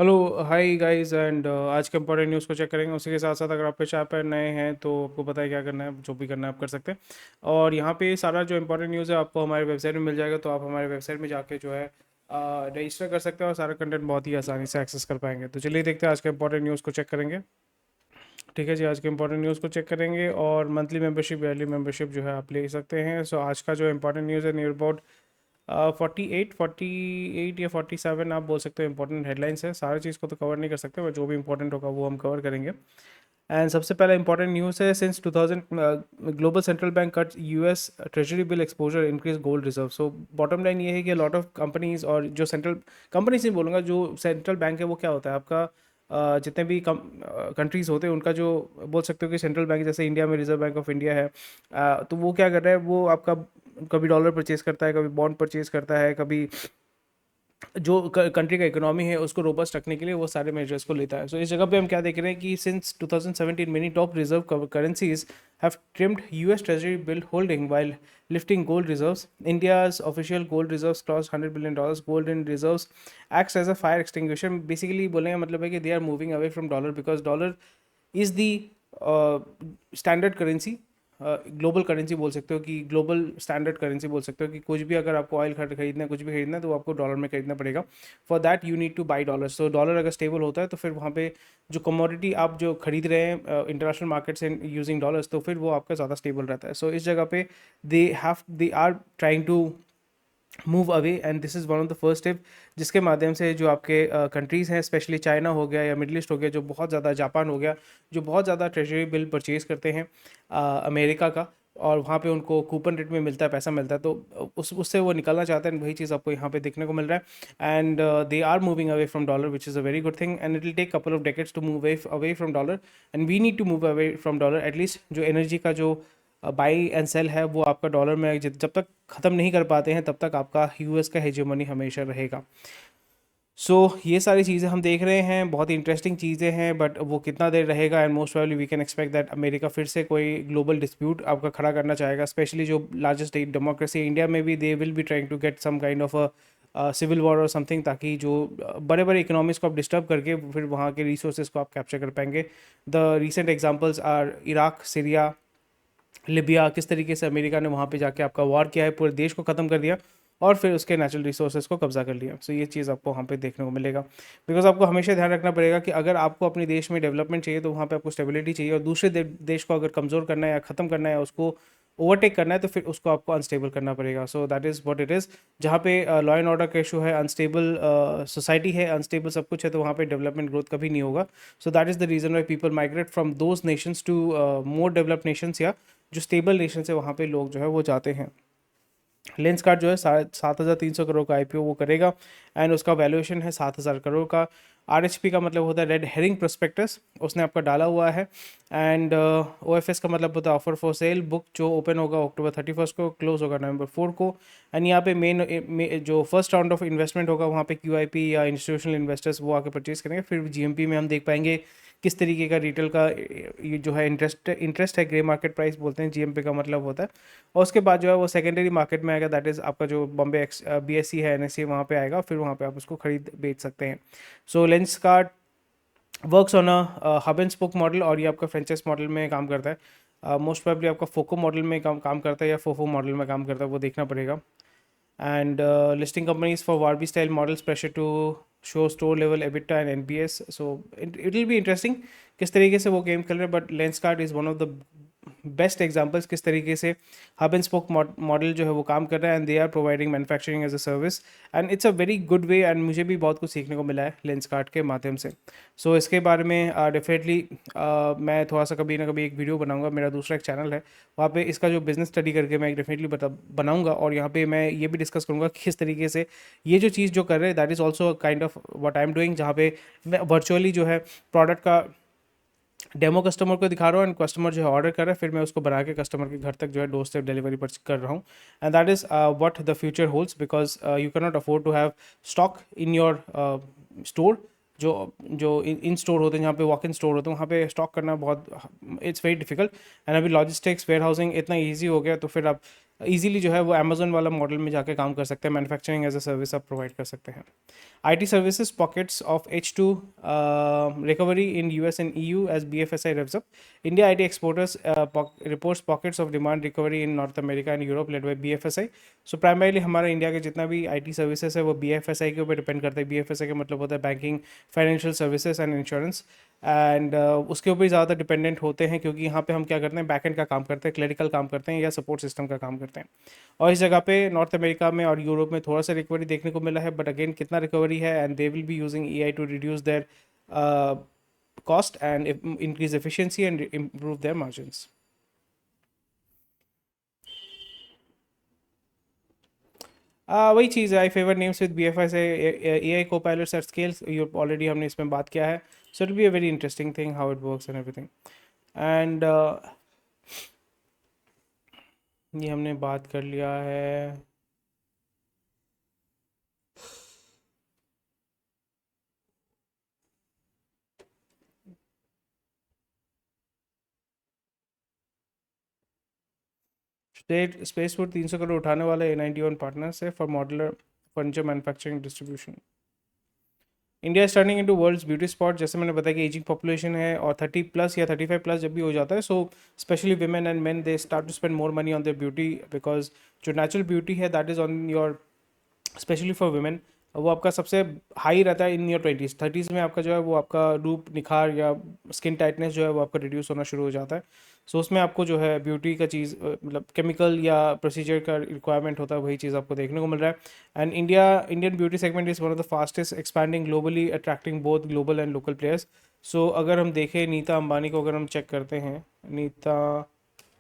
Hello hi guys and आज के important news को चेक करेंगे। उसी के साथ साथ अगर आप पे चैनल पर नए हैं तो आपको पता है क्या करना है, जो भी करना है आप कर सकते हैं। और यहाँ पे सारा जो इंपॉर्टेंट न्यूज़ है आपको हमारे वेबसाइट में मिल जाएगा, तो आप हमारे वेबसाइट में जाके जो है रजिस्टर कर सकते हैं और सारा कंटेंट बहुत ही आसानी से एक्सेस कर पाएंगे। तो चलिए देखते हैं आज के इंपॉर्टेंट न्यूज़ को चेक करेंगे। ठीक है जी, आज के इंपॉर्टेंट न्यूज़ को चेक करेंगे और मंथली मेंबरशिप ईयरली मेंबरशिप जो है आप ले सकते हैं। सो आज का जो इंपॉर्टेंट न्यूज़ है नियर अबाउट 48 या 47 आप बोल सकते हो इंपॉर्टेंट हेडलाइंस है। सारी चीज़ को तो कवर नहीं कर सकते, बट जो भी इंपॉर्टेंट होगा वो हम कवर करेंगे। एंड सबसे पहला इंपॉर्टेंट न्यूज़ है, since 2000 global central bank cut US treasury bill exposure increase gold reserve. So bottom line ये है कि लॉट ऑफ कंपनीज, और जो सेंट्रल कंपनीज नहीं बोलूँगा, जो सेंट्रल बैंक है वो क्या होता है आपका, जितने भी कंट्रीज़ होते हैं उनका जो बोल सकते हो कि सेंट्रल बैंक, जैसे इंडिया में रिजर्व बैंक ऑफ इंडिया है, तो वो क्या कर रहा है, वो आपका कभी डॉलर परचेज करता है, कभी बॉन्ड परचेज करता है, कभी जो कंट्री का इकोनॉमी है उसको रोबस्ट रखने के लिए वो सारे मेजर्स को लेता है। सो इस जगह पे हम क्या देख रहे हैं कि since 2017 many top reserve currencies have trimmed US treasury bill holding while lifting gold reserves. India's official gold reserves crossed $100 billion. Gold in reserves acts as a fire extinguisher. Basically बोलने का मतलब है कि they are moving away from dollar because dollar is the standard currency, global currency बोल सकते हो, कि global standard currency बोल सकते हो, कि कुछ भी अगर आपको ऑयल खरीदना है, कुछ भी खरीदना है, तो वो आपको डॉलर में खरीदना पड़ेगा। For that you need two by dollar. So dollar अगर स्टेबल होता है तो फिर वहाँ पे जो कमोडिटी आप जो खरीद रहे हैं इंटरनेशनल मार्केट से यूजिंग डॉलर्स, तो फिर वो आपका ज़्यादा स्टेबल रहता है। सो इस जगह पे they are trying to move away, and this is one of the first step जिसके माध्यम से जो आपके कंट्रीज़ हैं, स्पेशली चाइना हो गया या मिडल ईस्ट हो गया, जो बहुत ज़्यादा जापान हो गया, जो बहुत ज़्यादा ट्रेजरी बिल परचेज़ करते हैं अमेरिका का, और वहाँ पे उनको कूपन रेट में मिलता है, पैसा मिलता है, तो उससे वो निकलना चाहते हैं। वही चीज़ आपको यहाँ पे देखने को मिल रहा है। And they are moving away from dollar, which is a very good thing, and it will take couple of decades to move away from dollar, and we need to move away from dollar. At least जो energy का जो by and cell है वो आपका dollar में जब तक ख़त्म नहीं कर पाते हैं तब तक आपका यूएस का हेजेमनी हमेशा रहेगा। सो ये सारी चीज़ें हम देख रहे हैं, बहुत ही इंटरेस्टिंग चीज़ें हैं, बट वो कितना देर रहेगा, and most probably we can expect that America फिर से कोई ग्लोबल डिस्प्यूट आपका खड़ा करना चाहेगा, स्पेशली जो लार्जेस्ट डेमोक्रेसी इंडिया में भी they will be trying to get some kind of a civil war और समथिंग, ताकि जो बड़े बड़े इकोनॉमीज़ को आप डिस्टर्ब करके फिर वहाँ के रिसोर्सेज को आप कैप्चर कर पाएंगे। The recent examples are Iraq, Syria, Libya. किस तरीके से अमेरिका ने वहाँ पे जाके आपका वॉर किया है, पूरे देश को ख़त्म कर दिया और फिर उसके नेचुरल रिसोर्सेज को कब्जा कर लिया। सो ये चीज़ आपको वहाँ पे देखने को मिलेगा। बिकॉज आपको हमेशा ध्यान रखना पड़ेगा कि अगर आपको अपने देश में डेवलपमेंट चाहिए तो वहाँ पे आपको स्टेबिलिटी चाहिए, और दूसरे देश को अगर कमज़ोर करना है या ख़त्म करना है, उसको ओवरटेक करना है, तो फिर उसको आपको अनस्टेबल करना पड़ेगा। सो that is what it is. जहाँ पे लॉ एंड ऑर्डर का इशू है, अनस्टेबल सोसाइटी है, अनस्टेबल सब कुछ है, तो वहाँ पे डेवलपमेंट ग्रोथ कभी नहीं होगा। So that is the reason why people migrate from those nations to more developed nations, या जो स्टेबल नेशन है वहाँ पे लोग जो है वो जाते हैं। लेंस कार्ड जो है 7,300 करोड़ का आईपीओ वो करेगा, एंड उसका वैल्यूएशन है 7,000 करोड़ का। आरएचपी का मतलब होता है रेड हेरिंग प्रोस्पेक्टस, उसने आपका डाला हुआ है। एंड ओएफएस का मतलब होता है ऑफर फॉर सेल बुक, जो ओपन होगा अक्टूबर 31 को, क्लोज होगा नवंबर 4 को। एंड यहाँ पे जो फर्स्ट राउंड ऑफ इन्वेस्टमेंट होगा वहाँ पे क्यूआईपी या इंस्टीट्यूशनल इन्वेस्टर्स वो आके परचेज करेंगे। फिर जीएमपी में हम देख पाएंगे किस तरीके का रिटेल का ये जो है इंटरेस्ट है, ग्रे मार्केट प्राइस बोलते हैं, जीएमपी का मतलब होता है। और उसके बाद जो है वो सेकेंडरी मार्केट में आएगा, दैट इज़ आपका जो बॉम्बे बीएससी है, एनएससी, वहाँ पे आएगा, फिर वहाँ पे आप उसको खरीद बेच सकते हैं। So Lenskart works on a hub and spoke model, और ये आपका फ्रेंचाइज मॉडल में काम करता है। मोस्ट प्रोबेबली आपका फोको मॉडल में काम करता है या फोफो मॉडल में काम करता है, वो देखना पड़ेगा। And listing companies for Warby style models pressure to show store level EBITDA and NPS. So it will be interesting किस तरीके से वो गेम खेल रहे हैं, but Lenskart is one of the best examples किस तरीके से हब एंड स्पोक मॉडल जो है वो काम कर रहा है, and they are providing manufacturing as a service, and it's a very good way, and मुझे भी बहुत कुछ सीखने को मिला है लेंसकार्ट के माध्यम से। सो इसके बारे में डेफिनेटली मैं थोड़ा सा कभी ना कभी एक वीडियो बनाऊंगा, मेरा दूसरा एक चैनल है वहाँ पे इसका जो बिजनेस स्टडी करके मैं डेफिनेटली बनाऊंगा, और यहाँ पे मैं ये भी डिस्कस करूँगा कि किस तरीके से ये जो चीज़ जो कर रहे हैं that is also kind of what I am doing, जहाँ पे मैं वर्चुअली जो है प्रोडक्ट का डेमो कस्टमर को दिखा रहा हूँ, एंड कस्टमर जो है ऑर्डर कर रहा है, फिर मैं उसको बना के कस्टमर के घर तक जो है डोर स्टेप डिलीवरी पर कर रहा हूँ। And that is what the future holds, because you can not afford to have stock in your store. जो जो इन स्टोर होते हैं, जहाँ पे वॉक इन स्टोर होते हैं, वहाँ पे स्टॉक करना बहुत, इट्स वेरी डिफिकल्ट। एंड अभी लॉजिस्टिक्स वेयर हाउसिंग इतना ईजी हो गया, तो फिर आप ईजिली जो है वो अमेजोन वाला मॉडल में जाके काम कर सकते हैं, मैन्युफैक्चरिंग एज अ सर्विस आप प्रोवाइड कर सकते हैं। IT services pockets of H2 recovery in US and EU as BFSI revs up. India IT exporters reports pockets of demand recovery in North America and Europe led by BFSI. So primarily हमारा India के जितना भी IT services है वो BFSI के ऊपर depend करता है। BFSI का मतलब होता है banking, financial services and insurance, and उसके ऊपर ज़्यादा डिपेंडेंट होते हैं क्योंकि यहाँ पे हम क्या करते हैं, बैकएंड का काम करते हैं, क्लरिकल काम करते हैं या सपोर्ट सिस्टम का काम करते हैं। और इस जगह पे नॉर्थ अमेरिका में और यूरोप में थोड़ा सा रिकवरी देखने को मिला है, बट अगेन कितना रिकवरी है, and they will be using AI to reduce their cost and increase efficiency and improve their margins. वही चीज़ है, आई फेवर नेम्स विद BFI से AI को पायलट्स एट स्केल्स, ये ऑलरेडी हमने इसमें बात किया है, so it be a very interesting thing how it works and everything. And ये हमने बात कर लिया है। स्टेट स्पेसफुड 300 करोड़ उठाने वाले A91 पार्टनर्स है for modular furniture manufacturing distribution. India is turning into world's beauty spot. जैसे मैंने बताया कि एजिंग पॉपुलेशन है और 30 प्लस या 35 प्लस जब भी हो जाता है, so specially women and men they start to spend more money on their beauty, because जो नेचुरल ब्यूटी है that is on your, specially for women, वो आपका सबसे हाई रहता है इन योर 20s 30s में। आपका जो है वो आपका रूप निखार या स्किन टाइटनेस जो है वो आपका रिड्यूस होना शुरू हो जाता है। सो उसमें आपको जो है ब्यूटी का चीज़ मतलब केमिकल या प्रोसीजर का रिक्वायरमेंट होता है, वही चीज़ आपको देखने को मिल रहा है। And Indian beauty segment is one of the fastest expanding globally, attracting both global and local players. So अगर हम देखें नीता अंबानी को, अगर हम चेक करते हैं नीता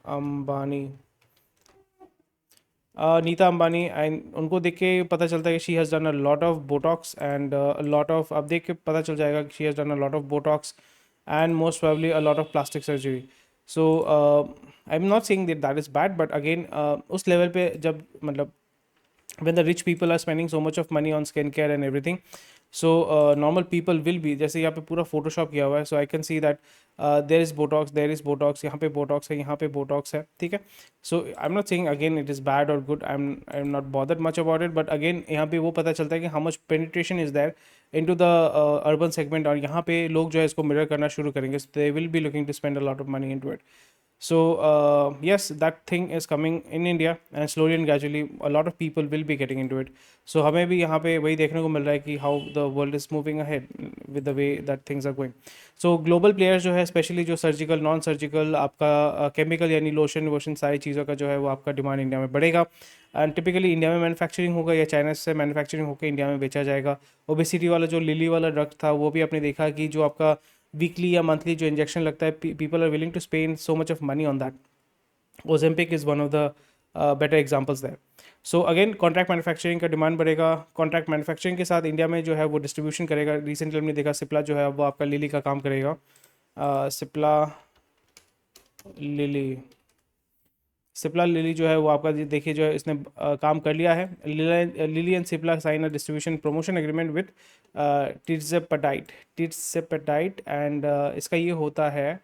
अंबानी, नीता अंबानी, एंड उनको देख के पता चलता है कि she has done a lot of Botox and lot of, अब देख के पता चल जाएगा कि she has done a lot of Botox and most probably a lot of plastic surgery. So I am not saying that is bad, but again उस level पे जब मतलब when the rich people are spending so much of money on skincare and everything, so normal people will be, जैसे यहाँ पे पूरा Photoshop किया हुआ है, so I can see that there is botox, यहाँ पे botox है, यहाँ पे botox है, ठीक है। so I'm not saying again it is bad or good, I'm not bothered much about it, but again यहाँ पे वो पता चलता है कि how much penetration is there into the urban segment, और यहाँ पे लोग जो है इसको मिरर करना शुरू करेंगे, so they will be looking to spend a lot of money into it. So yes, that thing is coming in India, and slowly and gradually a lot of people will be getting into it. So हमें भी यहाँ पे वही देखने को मिल रहा है कि how the world is moving ahead with the way that things are going. So global players जो है स्पेशली जो सर्जिकल नॉन सर्जिकल आपका केमिकल यानी लोशन वोशन सारी चीज़ों का जो है वो आपका डिमांड इंडिया में बढ़ेगा, एंड टिपिकली इंडिया में मैन्युफैक्चरिंग होगा या चाइना से मैन्युफैक्चरिंग होकर इंडिया में बेचा जाएगा। ओबेसिटी वाला जो लिली वाला ड्रग था वो भी आपने देखा कि जो आपका वीकली या मंथली जो इंजेक्शन लगता है, people are willing to spend so much of money on that. Ozempic is one of the better examples there. So again contract manufacturing का डिमांड बढ़ेगा। कॉन्ट्रैक्ट मैन्युफैक्चरिंग के साथ इंडिया में जो है वो डिस्ट्रीब्यूशन करेगा। रिसेंटली हमने देखा सिप्ला जो है वो आपका लिली का काम करेगा। सिप्ला लिली सिप्ला लिली जो है वो आपका देखिए जो है इसने काम कर लिया है। Lilly and Cipla sign a distribution promotion agreement with tirzepatide and इसका ये होता है,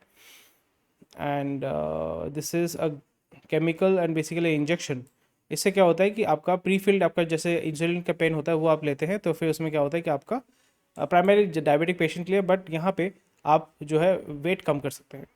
and this is a chemical and basically injection. इससे क्या होता है कि आपका प्री फिल्ड, आपका जैसे इंसुलिन का पेन होता है वो आप लेते हैं, तो फिर उसमें क्या होता है कि आपका प्राइमरी डायबिटिक पेशेंट के लिए, बट यहाँ पे आप जो है वेट कम कर सकते हैं।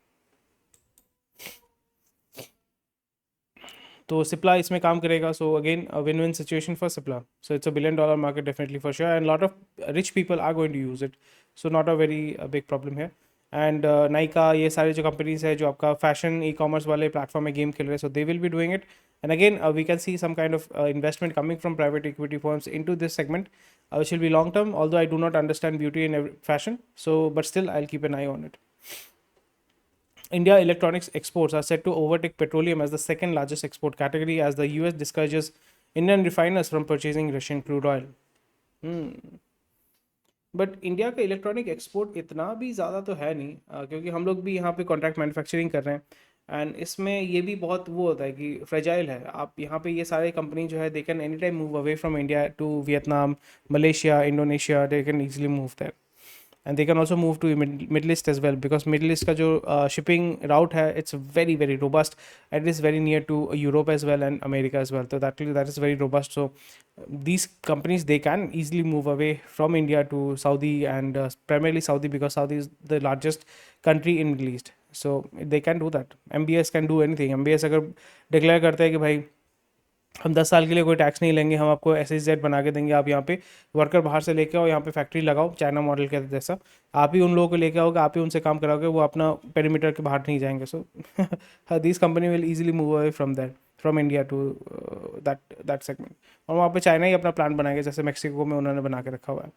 तो सिप्ला इसमें काम करेगा। So again win win situation for Cipla. So it's a $1 billion market definitely for sure, and lot of rich people are going to use it, so not a very big problem है। And Nykaa, ये सारे जो companies है जो आपका fashion e commerce वाले platform में game खेल रहे हैं, so they will be doing it. And again we can see some kind of investment coming from private equity firms into this segment, which will be long term, although I do not understand beauty and fashion, so but still I'll keep an eye on it. India electronics exports are set to overtake petroleum as the second largest export category as the US discourages Indian refiners from purchasing Russian crude oil. But India का electronic export इतना भी ज़्यादा तो है नहीं, क्योंकि हम लोग भी यहाँ पे कॉन्ट्रैक्ट मैन्युफैक्चरिंग कर रहे हैं, एंड इसमें ये भी बहुत वो होता है कि फ्रेजाइल है। आप यहाँ पे ये सारे कंपनी जो है they can any time move away from India to Vietnam, Malaysia, Indonesia, they can easily move that. And they can also move to Middle East as well, because Middle East का जो shipping route है it's very very robust and is very near to Europe as well and America as well, तो that is very robust. So these companies, they can easily move away from India to Saudi, and primarily Saudi, because Saudi is the largest country in Middle East. So they can do that. MBS can do anything. MBS अगर declare करते हैं कि भाई हम 10 साल के लिए कोई टैक्स नहीं लेंगे, हम आपको SEZ बना के देंगे, आप यहाँ पे वर्कर बाहर से लेके आओ, यहाँ पे फैक्ट्री लगाओ चाइना मॉडल के जैसा, आप ही उन लोगों को लेके आओगे, आप ही उनसे काम कराओगे, वो अपना पेरीमीटर के बाहर नहीं जाएंगे. So this company will easily move away from that, from India to that segment. और वहाँ पे चाइना ही अपना प्लान बनाएंगे, जैसे मैक्सिको में उन्होंने बना के रखा हुआ है.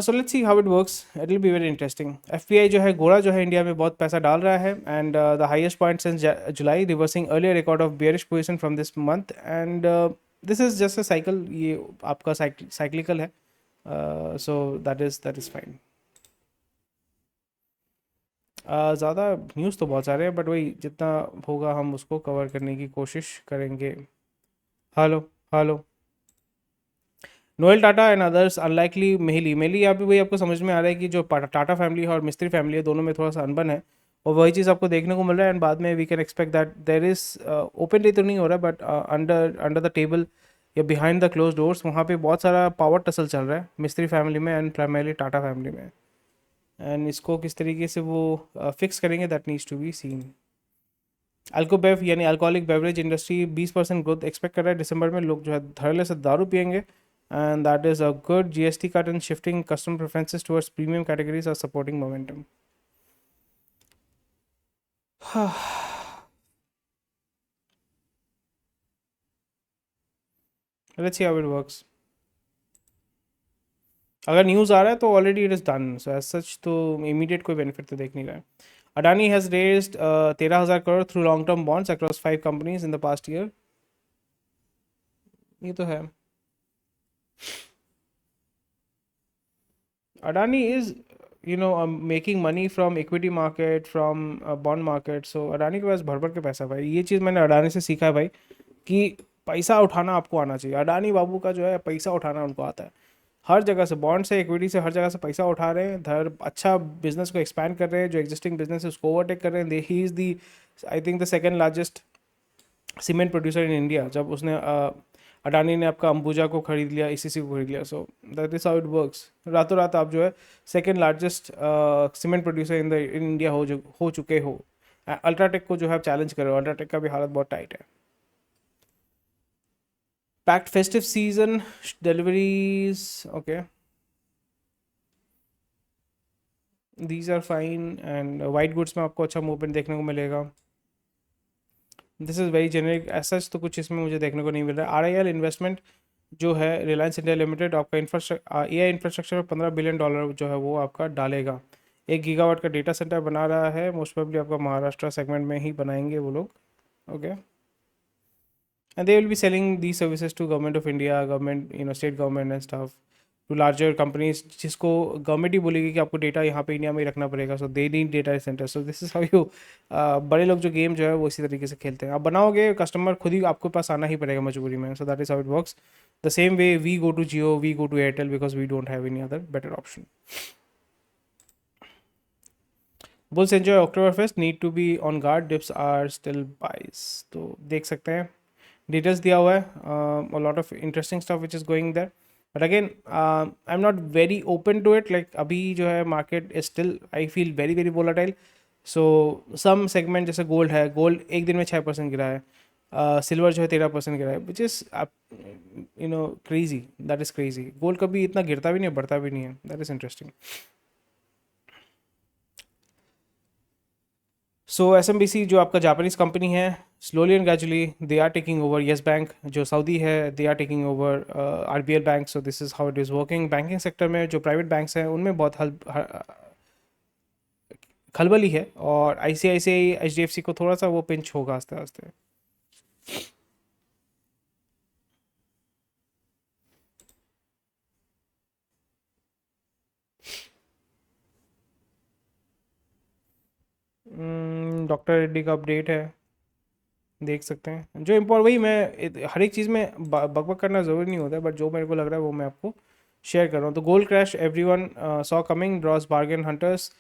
So let's see how it works, it will be very interesting. FPI जो है, घोड़ा जो है, इंडिया में बहुत पैसा डाल रहा है, and the highest point since July, reversing earlier record of bearish position from this month, and this is just a cycle, ये आपका साइक्लिकल है. सो दैट इज़ फाइन. ज़्यादा न्यूज़ तो बहुत सारे हैं, बट वही जितना होगा हम उसको कवर करने की कोशिश करेंगे. Hello hello. Noel Tata and others unlikely Mehli. Mehli यहाँ पे वही आपको समझ में आ रहा है कि जो टाटा फैमिली है और मिस्त्री फैमिली है, दोनों में थोड़ा सा अनबन है, और वही चीज़ आपको देखने को मिल रहा है. एंड बाद में we can expect that there is, openly तो नहीं हो रहा, but under under the table या बिहाइंड द क्लोज डोर्स वहाँ पे बहुत सारा पावर टसल चल रहा है मिस्त्री फैमिली में एंड प्राइमरली टाटा फैमिली में. एंड इसको किस तरीके से वो फिक्स करेंगे, that needs to be seen. Alcobev यानी alcoholic beverage industry 20% growth expect कर रहा है दिसंबर में. लोग जो है धड़ल्ले से दारू पियेंगे, and that is a good. GST cut and shifting customer preferences towards premium categories are supporting momentum. Let's see how it works. अगर न्यूज़ आ रहा है तो already it is done, so as such तो इमीडिएट कोई benefit तो देख नहीं रहा है. Adani has raised 13,000 crore through long term bonds across 5 companies in the past year. ये तो है. Adani is, making money from equity market, from bond market. So Adani के पास भर भर के पैसा भाई. ये चीज़ मैंने अडानी से सीखा है भाई, कि पैसा उठाना आपको आना चाहिए. अडानी बाबू का जो है पैसा उठाना उनको आता है. हर जगह से, बॉन्ड से, इक्विटी से, हर जगह से पैसा उठा रहे हैं. धर अच्छा बिजनेस को एक्सपैंड कर रहे हैं, जो एग्जिस्टिंग बिजनेस है उसको ओवरटेक कर रहे हैं. He is the, I think the second largest cement producer in India. जब उसने अडानी ने आपका अंबुजा को खरीद लिया, ईसीसी को खरीद लिया. सो that is how it works. रातों रात आप जो है second largest cement producer in India हो चुके हो. अल्ट्राटेक को जो है आप चैलेंज कर रहे हो. अल्ट्राटेक का भी हालत बहुत टाइट है. Packed festive season deliveries, okay, these are fine. And white goods में आपको अच्छा मूवमेंट देखने को मिलेगा. दिस इज़ वेरी जेनरिक, ऐसा तो कुछ इसमें मुझे देखने को नहीं मिल रहा है. RIL इन्वेस्टमेंट जो है, रिलायंस इंडिया लिमिटेड, आपका AI इंफ्रास्ट्रक्चर में $15 बिलियन जो है वो आपका डालेगा. 1 गीगावाट का डेटा सेंटर बना रहा है. मोस्ट प्रोबेबली आपका महाराष्ट्र सेगमेंट में ही बनाएंगे वो लोग. Okay. And they will be selling the services to government of India, government, state government and staff, to larger companies, जिसको गवर्नमेंट ही बोलेगी कि आपको डेटा यहाँ पे इंडिया में ही रखना पड़ेगा. So they need data centre. So this is how you, बड़े लोग जो गेम जो है वो इसी तरीके से खेलते हैं. आप बनाओगे, कस्टमर खुद ही आपके पास आना ही पड़ेगा मजबूरी में. So that is how it works. The same way we go to Jio, we go to Airtel, because we don't have any other better option. Bulls enjoy October fest, need to be on guard, dips are still buys. तो देख सकते हैं, details दिया हुआ है. Lot of interesting stuff which is going there. But again I am not very open to it. Like अभी जो है market is still, I feel very very volatile. So some segment जैसे गोल्ड है, gold एक दिन में 6% गिरा है. सिल्वर जो है 13% गिरा है, which is crazy. That is crazy. Gold कभी इतना गिरता भी नहीं है, बढ़ता भी नहीं है. That is interesting. So SMBC जो आपका जापानीज कंपनी है, slowly and gradually they are taking over Yes Bank जो सऊदी है, they are taking over RBL bank. So this is how it is working. Banking sector में जो प्राइवेट बैंक्स हैं उनमें बहुत खलबली है, और ICICI HDFC को थोड़ा सा वो पिंच होगा आस्ते आस्ते. डॉक्टर रेड्डी का अपडेट है, देख सकते हैं. जो वही मैं हर एक चीज़ में बकबक करना ज़रूरी नहीं होता है, बट जो मेरे को लग रहा है वो मैं आपको शेयर कर रहा हूँ। तो gold crash everyone saw coming, draws bargain hunters.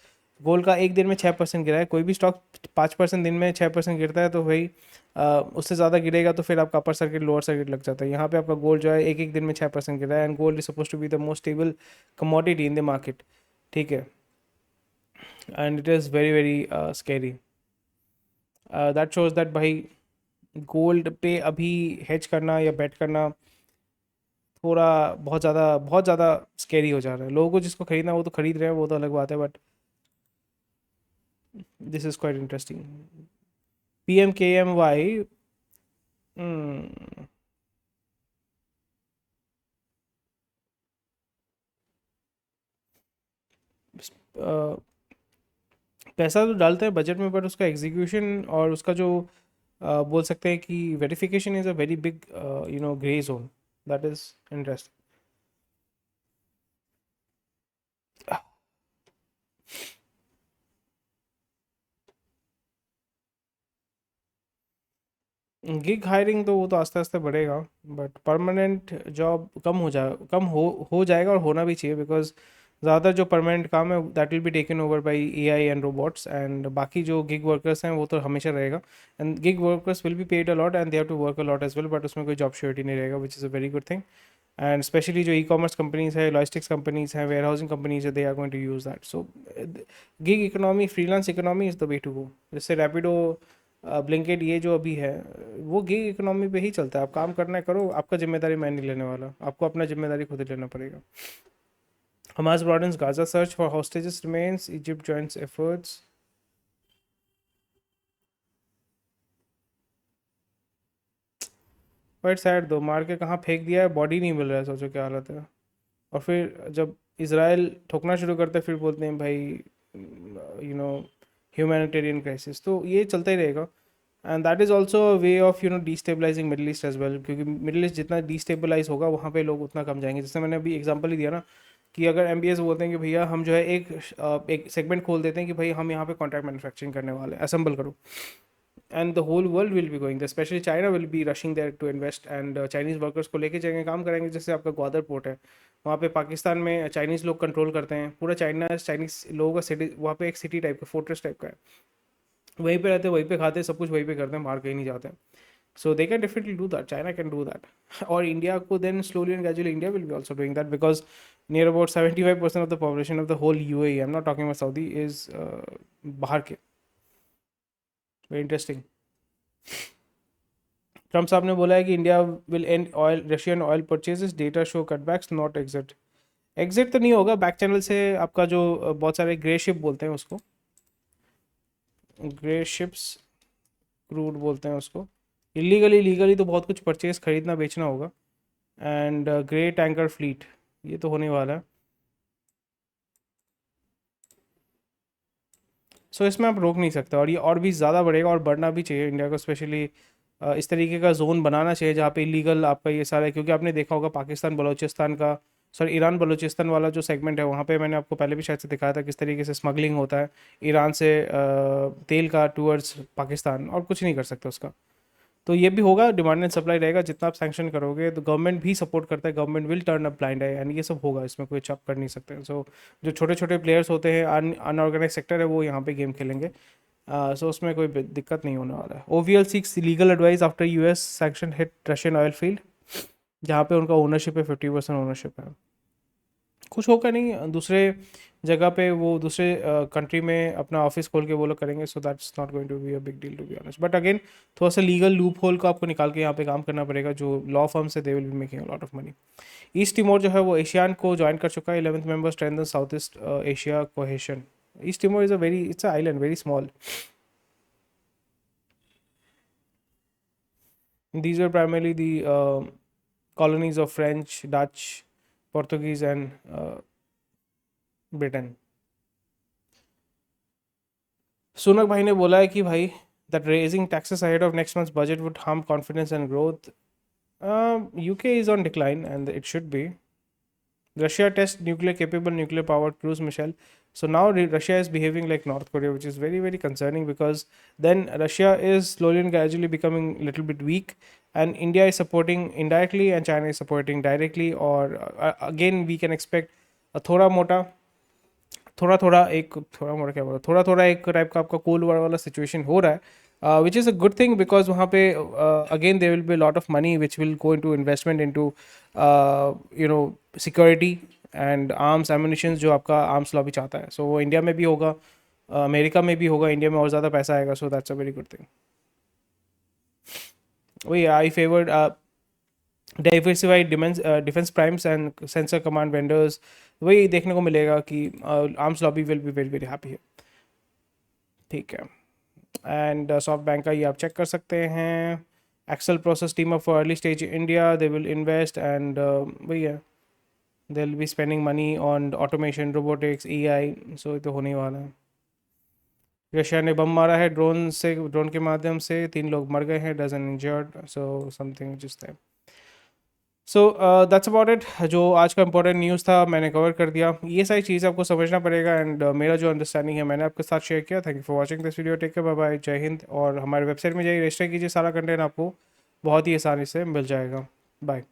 Gold का एक दिन में 6% गिरा है। कोई भी स्टॉक 5% दिन में 6% गिरता है तो भाई उससे ज़्यादा गिरेगा तो फिर आपका अपर सर्किट लोअर सर्किट लग जाता है। यहाँ पे आपका गोल्ड जो है एक एक दिन में 6% गिरा है, and gold is suppose to be the most stable commodity in the market, ठीक है। And it is very very scary. That shows that भाई गोल्ड पे अभी हेज करना या बेट करना थोड़ा बहुत ज़्यादा स्कैरी हो जा रहा है। लोगों को जिसको खरीदना है वो तो खरीद रहे हैं, वो तो अलग बात है, but this is quite interesting. PMKMY, पैसा तो डालते हैं बजट में, बट उसका एग्जीक्यूशन और उसका जो बोल सकते हैं कि verification is a very big grey zone. That is interesting. Gig hiring तो वो तो आस्ते आस्ते बढ़ेगा, बट परमानेंट जॉब कम हो जाएगा, और होना भी चाहिए, बिकॉज ज़्यादातर जो परमानेंट काम है that will be taken over by AI and robots, and बाकी जो गिग वर्कर्स हैं वो तो हमेशा रहेगा। And gig workers will be paid a lot and they have to work a lot as well, but उसमें कोई जॉब श्योरिटी नहीं रहेगा, which is a very good thing. And specially जो E-कॉमर्स कंपनीज है, लॉजिस्टिक्स कंपनीज हैं, warehousing companies है, they are going to use that. So gig economy, freelance economy is the way to go. जैसे Rapido, Blinkit, ये जो अभी है वो गिग इकोनॉमी पे ही चलता है। आप काम करना है करो, आपका जिम्मेदारी मैं नहीं लेने वाला, आपको अपना जिम्मेदारी खुद ही लेना पड़ेगा। Hamas broadens Gaza search for hostages remains, Egypt joins efforts. Quite sad दो, मार के कहाँ फेंक दिया है, बॉडी नहीं मिल रहा है, सोचो क्या हालत है। और फिर जब इसराइल ठोकना शुरू करता है फिर बोलते हैं भाई ह्यूमैनिटेरियन क्राइसिस। तो ये चलता ही रहेगा, and that is also way of destabilising Middle East as well, क्योंकि मिडिल ईस्ट जितना डिस्टेबलाइज होगा वहाँ पे लोग उतना कम जाएंगे। जैसे मैंने अभी एग्जांपल ही दिया ना, कि अगर MBS बोलते हैं कि भैया हम जो है एक सेगमेंट खोल देते हैं कि भाई हम यहाँ पे कॉन्ट्रैक्ट मैन्युफैक्चरिंग करने वाले हैं, असेंबल करो, and the whole world will be going, specially China will be rushing there to invest, and Chinese workers को लेके जाएंगे, काम करेंगे। जैसे आपका ग्वादर पोर्ट है, वहाँ पे पाकिस्तान में चाइनीज़ लोग कंट्रोल करते हैं पूरा चाइना, चाइनीज़ लोगों का सिटी, वहाँ पे एक सिटी टाइप का, फोर्ट्रेस टाइप का है, वहीं पे रहते हैं, वहीं पे खाते हैं, सब कुछ वहीं पे करते हैं, बाहर कहीं नहीं जाते हैं। So they can definitely do that. China can do that. Or India को then slowly and gradually India will be also doing that, because near about 75% of the population of the whole UAE, I'm not talking about Saudi, is बाहर के। Very interesting. Trump साहब ने बोला है कि India will end oil Russian oil purchases, data show cutbacks not exit. Exit तो नहीं होगा, बैक चैनल से आपका जो बहुत सारे ग्रे शिप बोलते हैं उसको, ग्रे शिप्स क्रूड बोलते हैं उसको, इलीगली लीगली तो बहुत कुछ परचेज खरीदना बेचना होगा, एंड ग्रे टैंकर फ्लीट, ये तो होने वाला है। सो इसमें आप रोक नहीं सकते, और ये और भी ज़्यादा बढ़ेगा, और बढ़ना भी चाहिए इंडिया को, स्पेशली इस तरीके का जोन बनाना चाहिए जहाँ पे इलीगल आपका ये सारा है। क्योंकि आपने देखा होगा पाकिस्तान बलूचिस्तान का, सॉरी ईरान बलूचिस्तान वाला जो सेगमेंट है, वहाँ पे मैंने आपको पहले भी शायद से दिखाया था किस तरीके से स्मगलिंग होता है ईरान से तेल का टूवर्ड्स पाकिस्तान, और कुछ नहीं कर सकते उसका। तो ये भी होगा, डिमांड एंड सप्लाई रहेगा, जितना आप सैंक्शन करोगे तो गवर्नमेंट भी सपोर्ट करता है, government will turn up blind eye, यानी ये सब होगा, इसमें कोई चप कर नहीं सकते। सो जो छोटे छोटे प्लेयर्स होते हैं, अनऑर्गेनाइज सेक्टर है, वो यहाँ पे गेम खेलेंगे। सो उसमें कोई दिक्कत नहीं होने वाला है। OVL seeks legal advice after US sanction hit Russian oil field, जहाँ पे उनका ओनरशिप है, 50% ओनरशिप है। कुछ होगा नहीं, दूसरे जगह पे वो दूसरे कंट्री में अपना ऑफिस खोल के वो लोग करेंगे, so that's not going to be a big deal to be honest. But again थोड़ा सा लीगल लूप होल को आपको निकाल के यहाँ पे काम करना पड़ेगा, जो लॉ फर्म से दे will be making a lot of money. East Timor जो है वो एशियान को ज्वाइन कर चुका है, 11th member strengthen south east Asia cohesion. East Timor is a very, it's a island, very small. These were primarily the colonies of French, Dutch, Portuguese, and Britain. Sunak भाई ने बोला है कि भाई that raising taxes ahead of next months budget would harm confidence and growth. UK is on decline and it should be, Russia tests nuclear capable nuclear powered cruise missile. So now Russia is behaving like North Korea, which is very very concerning, because then Russia is slowly and gradually becoming a little bit weak, and India is supporting indirectly and China is supporting directly. Or again we can expect a थोड़ा मोटा थोड़ा मोड़ा क्या बोला, थोड़ा थोड़ा एक type का आपका कोल्ड वॉर वाला सिचुएशन हो रहा है, विच is a good thing, because वहाँ पे again there will be lot of money which will go into investment into you know security and arms ammunition जो आपका आर्म्स लॉबी चाहता है. सो वो इंडिया में भी होगा, अमेरिका में भी होगा, इंडिया में और ज़्यादा पैसा आएगा. So that's a very good thing. वही I favoured diversified defence primes and sensor command vendors. वही देखने को मिलेगा कि arms lobby will be very very happy है. ठीक है. एंड सॉफ्ट बैंक का ये आप चेक कर सकते हैं. Accel process team up for early stage India, they will invest and वही है, they will be spending money on automation, robotics, AI. सो ये तो होने वाला है. रशिया ने बम मारा है ड्रोन के माध्यम से, 3 लोग मर गए हैं, डजन इंजर्ड. सो समथिंग जिस type. So that's about it. जो आज का इंपॉर्टेंट न्यूज़ था मैंने कवर कर दिया. ये सारी चीज़ आपको समझना पड़ेगा, एंड मेरा जो अंडरस्टैंडिंग है मैंने आपके साथ शेयर किया. Thank you for watching this video. Take care, bye bye, जय हिंद. और हमारे वेबसाइट में जाइए, रजिस्टर कीजिए, सारा कंटेंट आपको बहुत ही आसानी से मिल जाएगा. बाय.